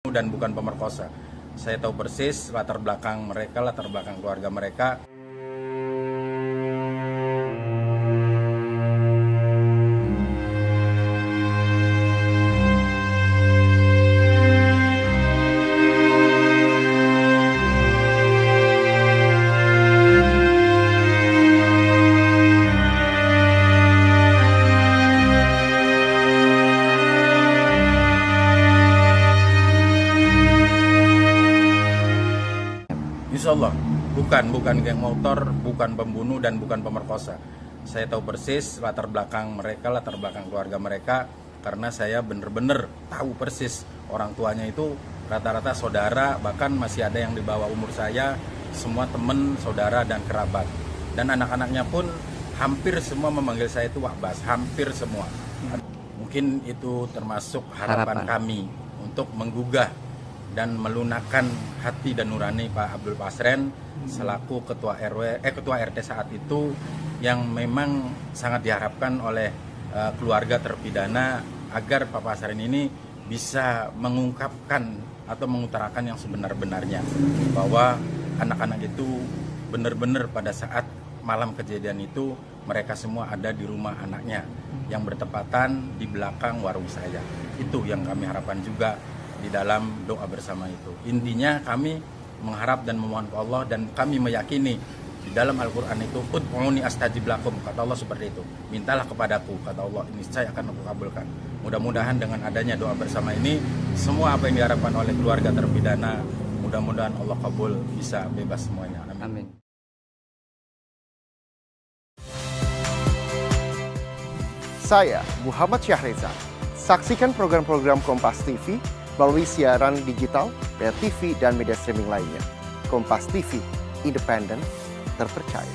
dan bukan pemerkosa. Saya tahu persis latar belakang mereka, latar belakang keluarga mereka. Insya Allah, bukan geng motor, bukan pembunuh dan bukan pemerkosa. Saya tahu persis latar belakang mereka, latar belakang keluarga mereka, karena saya benar-benar tahu persis orang tuanya itu rata-rata saudara, bahkan masih ada yang di bawah umur saya, semua teman, saudara dan kerabat. Dan anak-anaknya pun hampir semua memanggil saya itu Wak Bas, hampir semua. Mungkin itu termasuk harapan kami untuk menggugah dan melunakkan hati dan nurani Pak Abdul Pasren selaku ketua RT saat itu, yang memang sangat diharapkan oleh keluarga terpidana agar Pak Pasren ini bisa mengungkapkan atau mengutarakan yang sebenar-benarnya, bahwa anak-anak itu benar-benar pada saat malam kejadian itu mereka semua ada di rumah anaknya yang bertepatan di belakang warung saya. Itu yang kami harapkan juga di dalam doa bersama itu. Intinya kami mengharap dan memohon ke Allah, dan kami meyakini di dalam Al-Quran itu, ud'uni astajib lakum, kata Allah seperti itu. Mintalah kepadaku, kata Allah, ini saya akan aku kabulkan. Mudah-mudahan dengan adanya doa bersama ini, semua apa yang diharapkan oleh keluarga terpidana, mudah-mudahan Allah kabul, bisa bebas semuanya. Amin. Saya Muhammad Syahreza. Saksikan program-program Kompas TV melalui siaran digital, pay TV, dan media streaming lainnya. Kompas TV, independen, terpercaya.